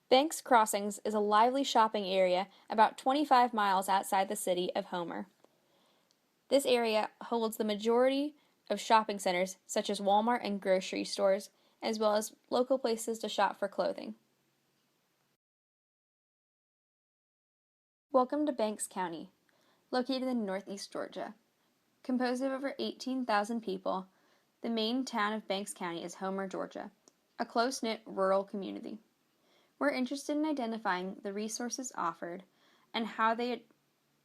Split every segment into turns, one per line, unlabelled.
Banks Crossings is a lively shopping area about 25 miles outside the city of Homer. This area holds the majority of shopping centers such as Walmart and grocery stores, as well as local places to shop for clothing. Welcome to Banks County, located in northeast Georgia. Composed of over 18,000 people, the main town of Banks County is Homer, Georgia, a close-knit rural community. We're interested in identifying the resources offered and how they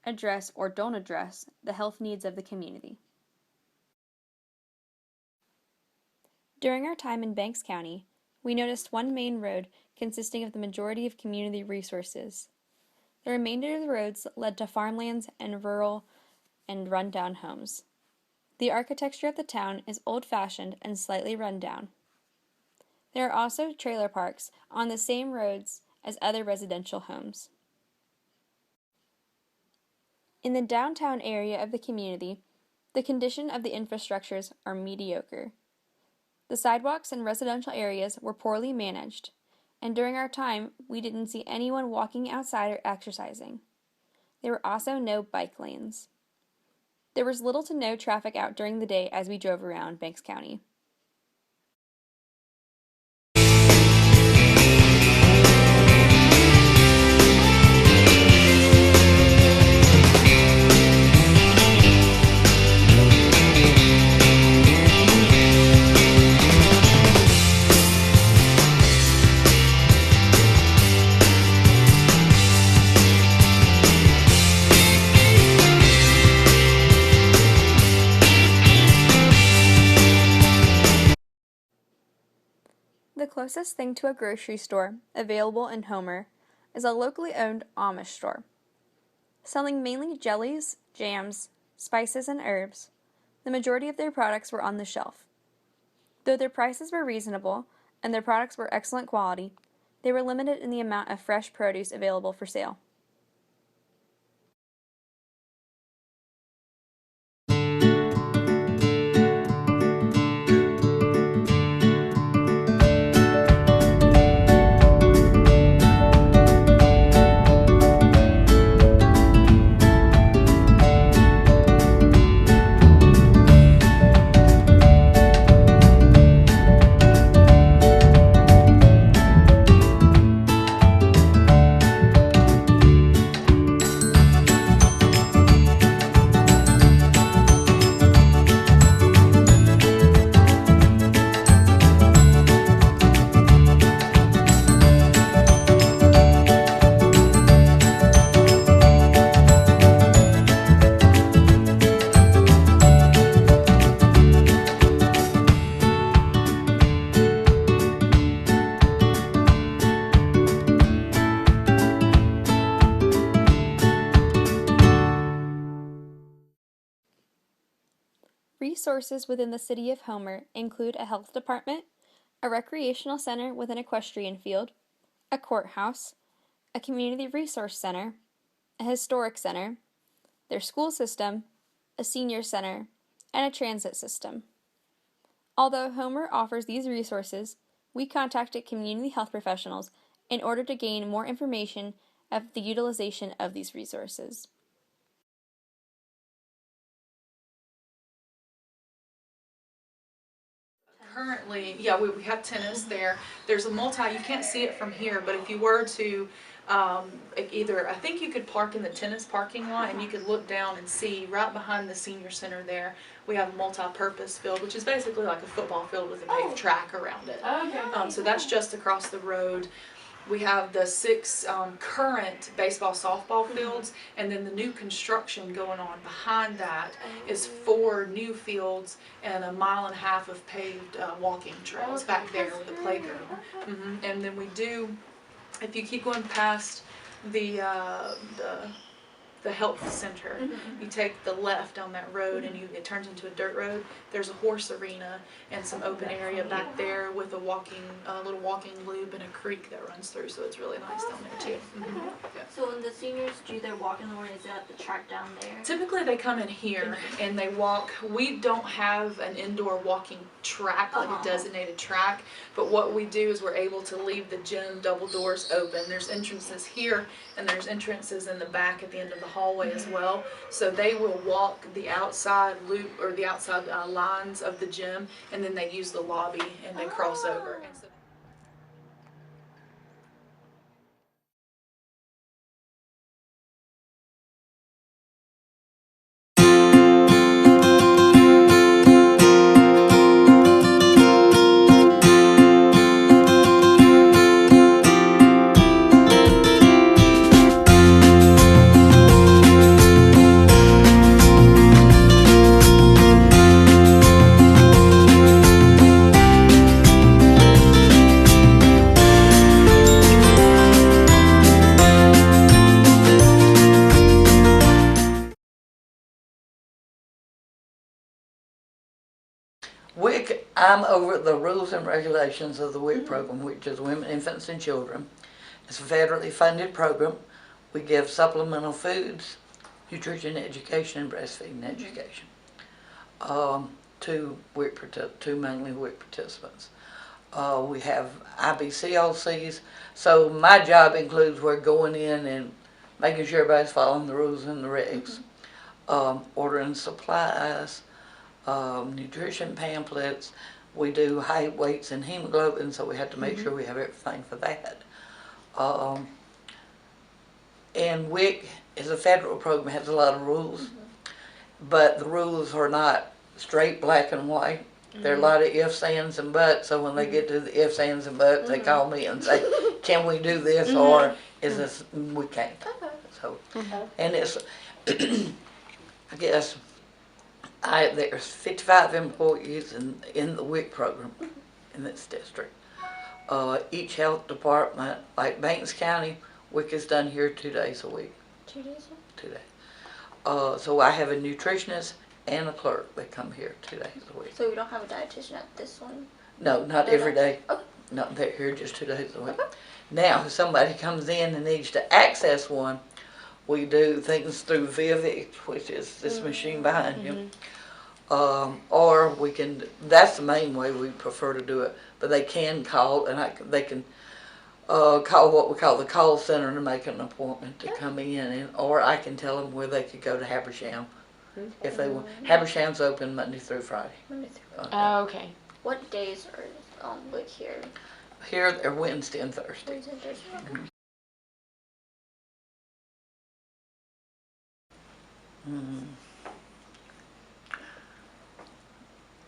address or don't address the health needs of the community. During our time in Banks County, we noticed one main road consisting of the majority of community resources. The remainder of the roads led to farmlands and rural and run-down homes. The architecture of the town is old-fashioned and slightly run-down. There are also trailer parks on the same roads as other residential homes. In the downtown area of the community, the condition of the infrastructures are mediocre. The sidewalks in residential areas were poorly managed, and during our time, we didn't see anyone walking outside or exercising. There were also no bike lanes. There was little to no traffic out during the day as we drove around Banks County. The closest thing to a grocery store available in Homer is a locally owned Amish store. Selling mainly jellies, jams, spices, and herbs, the majority of their products were on the shelf. Though their prices were reasonable and their products were excellent quality, they were limited in the amount of fresh produce available for sale. Resources within the city of Homer include a health department, a recreational center with an equestrian field, a courthouse, a community resource center, a historic center, their school system, a senior center, and a transit system. Although Homer offers these resources, we contacted community health professionals in order to gain more information of the utilization of these resources.
Currently, yeah, we have tennis there. There's a you can't see it from here, but if you were to either, I think you could park in the tennis parking lot and you could look down and see right behind the senior center there, we have a multi-purpose field, which is basically like a football field with a paved track around it.
Okay.
So that's just across the road. We have the 6 current baseball, softball fields, and then the new construction going on behind that is 4 new fields and 1.5 miles of paved walking trails back there with the playground. And then we do, if you keep going past the health center, you take the left down that road and it turns into a dirt road. There's a horse arena and some open area back there with a little walking loop and a creek that runs through, so it's really nice down there too. Mhm.
So when the seniors do their walk in the morning, is it at the track down there?
Typically they come in here and they walk. We don't have an indoor walking track, like a designated track, but what we do is we're able to leave the gym double doors open. There's entrances here and there's entrances in the back at the end of the hallway as well. So they will walk the outside loop or the outside lines of the gym, and then they use the lobby and they cross over. And so
WIC, I'm over the rules and regulations of the WIC program, which is Women, Infants, and Children. It's a federally funded program. We give supplemental foods, nutrition education, and breastfeeding education to to mainly WIC participants. We have IBCLCs, so my job includes we're going in and making sure everybody's following the rules and the regs, ordering supplies, nutrition pamphlets. We do height, weights, and hemoglobin, so we have to make sure we have everything for that. And WIC is a federal program, has a lot of rules, but the rules are not straight black and white. There are a lot of ifs, ands, and buts, so when they get to the ifs, ands, and buts, they call me and say, can we do this, or is this, we can't. So, and it's, I guess, there's 55 employees in the WIC program in this district. Each health department, like Banks County, WIC is done here 2 days a week.
2 days?
2 days. So I have a nutritionist and a clerk that come here 2 days a week.
So we don't have a dietitian at this one?
No, not every day.
Okay.
No, they're here just 2 days a week. Now, if somebody comes in and needs to access one, we do things through Vivix, which is this machine behind you. Or we can, that's the main way we prefer to do it, but they can call, and they can call what we call the call center and make an appointment to come in, or I can tell them where they could go to Habersham if they want. Habersham's open Monday through Friday.
Monday through.
Oh, okay.
What days are like here?
Here they're Wednesday and Thursday.
Wednesday and Thursday. Okay.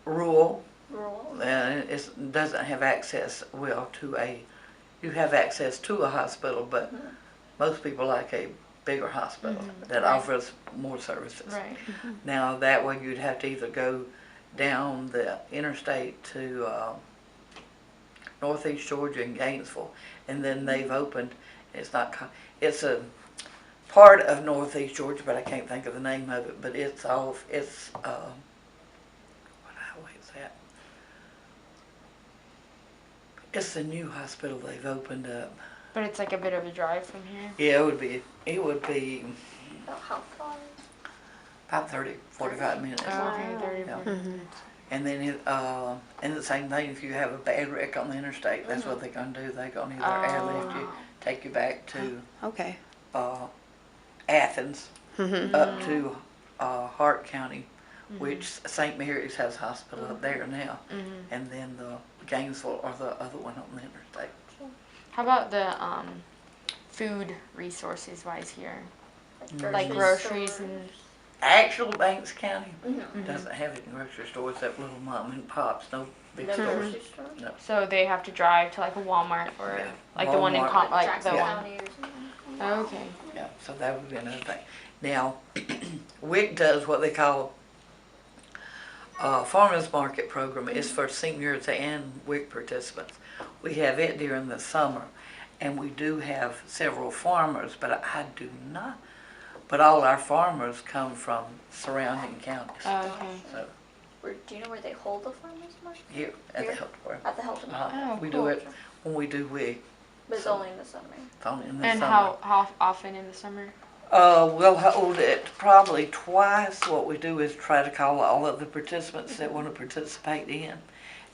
Rural,
Rural.
it doesn't have access, well, you have access to a hospital, but most people like a bigger hospital that offers more services.
Right.
Now, that way you'd have to either go down the interstate to Northeast Georgia and Gainesville, and then they've opened, it's a part of Northeast Georgia, but I can't think of the name of it, but it's what highway is that? It's the new hospital they've opened up.
But it's like a bit of a drive from here.
Yeah, it would be
About how far?
about 30, 45 minutes.
Oh, okay, 30,
Yeah.
40 minutes.
And then and the same thing, if you have a bad wreck on the interstate, that's what they're gonna do. They're gonna either airlift you, take you back to
Okay.
Athens, up to Hart County, which St. Mary's has a hospital up there now, and then the Gainesville or the other one on the interstate.
How about the food resources wise here? Like
Grocery
groceries
stores.
and.
Actual Banks County
Mm-hmm.
doesn't have any grocery stores, that little mom and pops, no big
No
stores.
grocery store?
No.
So they have to drive to like a Walmart or
Yeah.
like the one in
Walmart.
like
Jackson
the one.
County or something.
Okay.
Yeah, so that would be another thing. Now, WIC does what they call farmers market program. It's for seniors and WIC participants. We have it during the summer, and we do have several farmers, but I do not. But all our farmers come from surrounding counties.
Okay.
So
Do you know where they hold the farmers market?
here at the
Here?
health department.
At the health department.
Oh,
We
cool.
do it when we do WIC.
But it's
So-
only in the summer.
Only in the
And
summer.
how often in the summer?
We'll hold it probably twice. What we do is try to call all of the participants that want to participate in.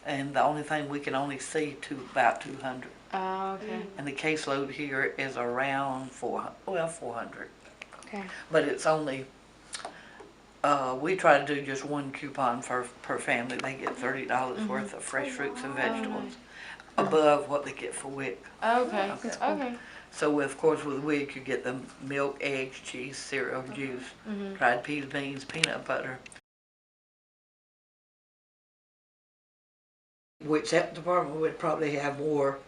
And the only thing we can only see to about 200.
Oh, okay.
And the caseload here is around 400.
Okay.
But it's only, we try to do just one coupon per family. They get $30 worth of fresh fruits and vegetables above what they get for WIC.
Okay.
Okay.
Okay.
So of course with WIC you get the milk, eggs, cheese, cereal, juice, dried peas, beans, peanut butter. Which health department would probably have more.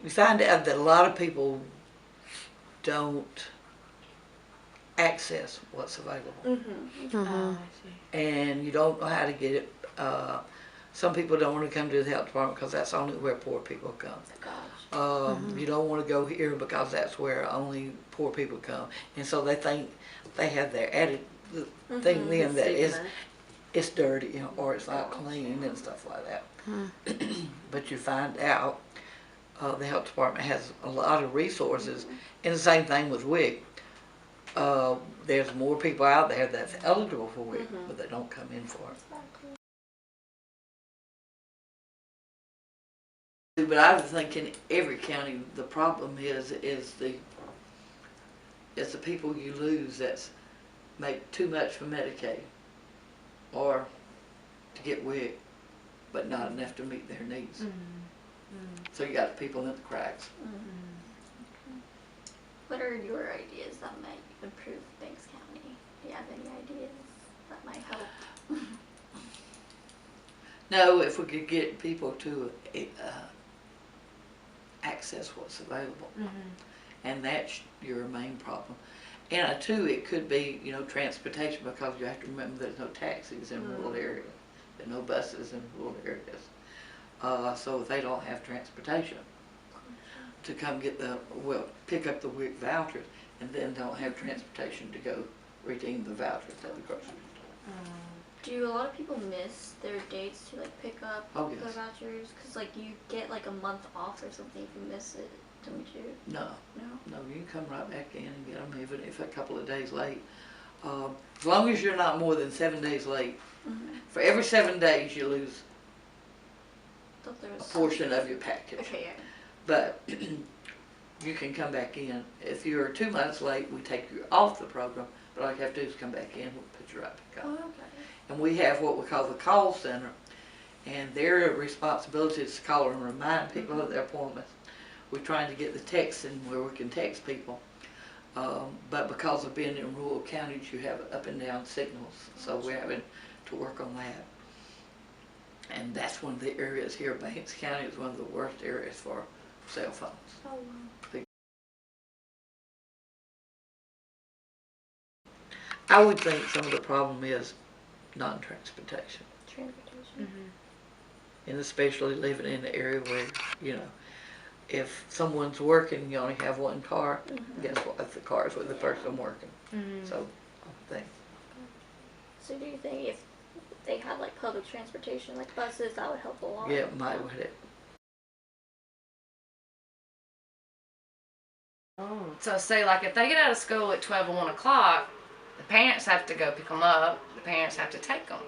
We find out that a lot of people don't access what's available.
Oh, I see.
And you don't know how to get it. Some people don't want to come to the health department because that's only where poor people come. You don't want to go here because that's where only poor people come. And so they think they have their added thing then that it's dirty, you know, or it's not clean and stuff like that. But you find out the health department has a lot of resources. And the same thing with WIC. There's more people out there that's eligible for WIC, but they don't come in for it. But I was thinking every county, the problem is the people you lose that's make too much for Medicaid or to get WIC, but not enough to meet their needs. So you got people in the cracks.
What are your ideas that might improve Banks County? Do you have any ideas that might help?
No, if we could get people to access what's available, and that's your main problem. And too, it could be, you know, transportation, because you have to remember there's no taxis in rural areas, there's no buses in rural areas. So if they don't have transportation to come get pick up the WIC vouchers, and then don't have transportation to go redeem the vouchers at the grocery store.
Do a lot of people miss their dates to like pick up
Oh,
the
yes.
vouchers? Cause like you get like a month off or something if you miss it, don't you?
No,
No.
you can come right back in and get them even if a couple of days late. As long as you're not more than 7 days late. For every 7 days you lose
Thought there
a
was
portion of your package.
Okay. Yeah.
But you can come back in. If you're 2 months late, we take you off the program, but all you have to do is come back in, we'll put you right back
Oh,
on.
okay.
And we have what we call the call center, and their responsibility is to call and remind people of their appointments. We're trying to get the texting where we can text people, but because of being in rural counties, you have up and down signals, so we're having to work on that. And that's one of the areas here. Banks County is one of the worst areas for cell phones.
Oh, wow.
I would think some of the problem is non-transportation,
Transportation.
and especially living in the area where, you know, if someone's working, you only have one car, guess what, the car's with the person working. So, I think.
So do you think if they had like public transportation, like buses, that would help a lot?
Yeah, it might would it.
So say like if they get out of school at 12 or 1 o'clock, the parents have to go pick them up, the parents have to take them.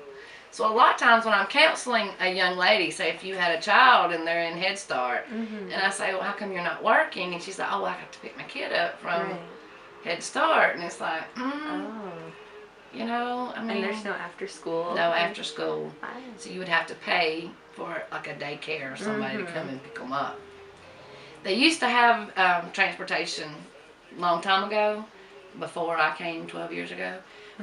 So a lot of times when I'm counseling a young lady, say if you had a child and they're in Head Start, and I say, well, how come you're not working? And she's like, oh, I have to pick my kid up from Head Start. And it's like, you know, I mean.
And there's no after school?
No after school. So you would have to pay for like a daycare or somebody to come and pick them up. They used to have transportation a long time ago, before I came 12 years ago,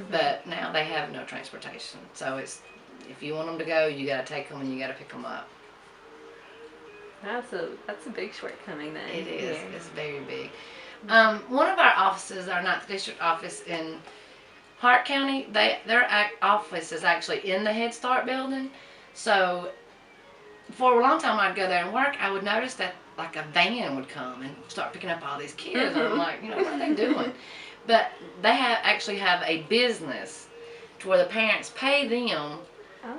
but now they have no transportation. So it's, if you want them to go, you got to take them and you got to pick them up.
That's a big shortcoming then.
It is.
Yeah.
It's very big. One of our offices, our 9th District office in Hart County, their office is actually in the Head Start building. So for a long time I'd go there and work, I would notice that like a van would come and start picking up all these kids. And I'm like, you know, what are they doing? But they actually have a business to where the parents pay them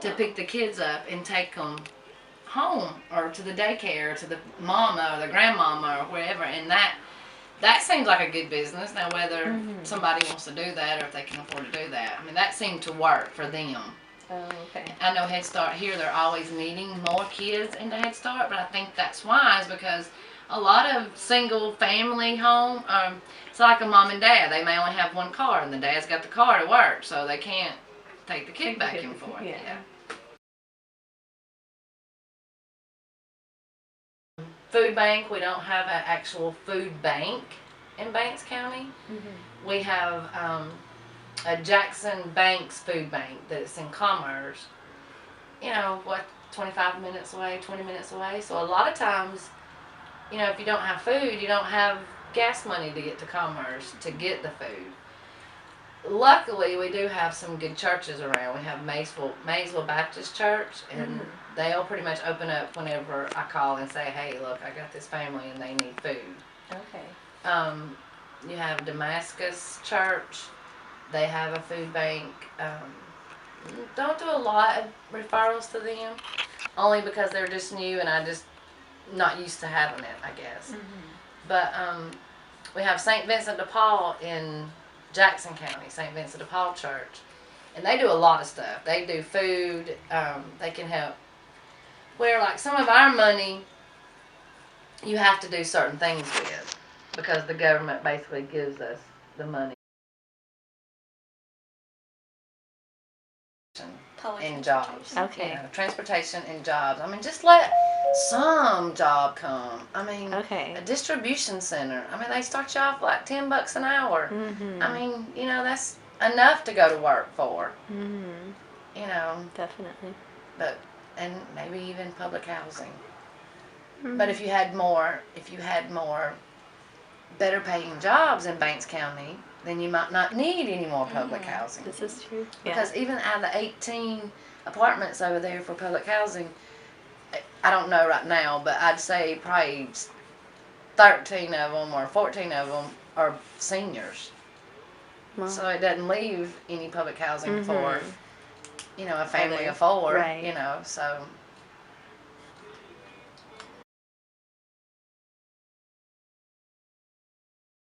to pick the kids up and take them home or to the daycare, to the mama or the grandmama or wherever, and that seems like a good business. Now, whether somebody wants to do that or if they can afford to do that, I mean, that seemed to work for them.
Oh, okay.
I know Head Start here, they're always needing more kids into Head Start, but I think that's wise because a lot of single family home, it's like a mom and dad. They may only have one car, and the dad's got the car to work, so they can't take the kid back and forth.
Yeah.
Food bank, we don't have an actual food bank in Banks County. We have a Jackson Banks food bank that's in Commerce. You know, 25 minutes away, 20 minutes away. So a lot of times, you know, if you don't have food, you don't have gas money to get to Commerce to get the food. Luckily, we do have some good churches around. We have Maysville Baptist Church, and they'll pretty much open up whenever I call and say, hey, look, I got this family and they need food.
Okay.
You have Damascus Church. They have a food bank. Don't do a lot of referrals to them, only because they're just new and I just not used to having it, I guess. But we have St. Vincent de Paul in Jackson County, St. Vincent de Paul Church, and they do a lot of stuff. They do food. They can help. Where like some of our money, you have to do certain things with, because the government basically gives us the money. And jobs.
Okay.
You know, transportation and jobs. I mean, just let some job come. I mean,
Okay.
a distribution center. I mean, they start you off like $10 an hour. I mean, you know, that's enough to go to work for. You know,
Definitely.
and maybe even public housing. But if you had more better paying jobs in Banks County, then you might not need any more public housing.
This is true.
Because even out of the 18 apartments over there for public housing, I don't know right now, but I'd say probably 13 of them or 14 of them are seniors.
Wow.
So it doesn't leave any public housing for, you know, a family
Other-
of four,
right.
you know, so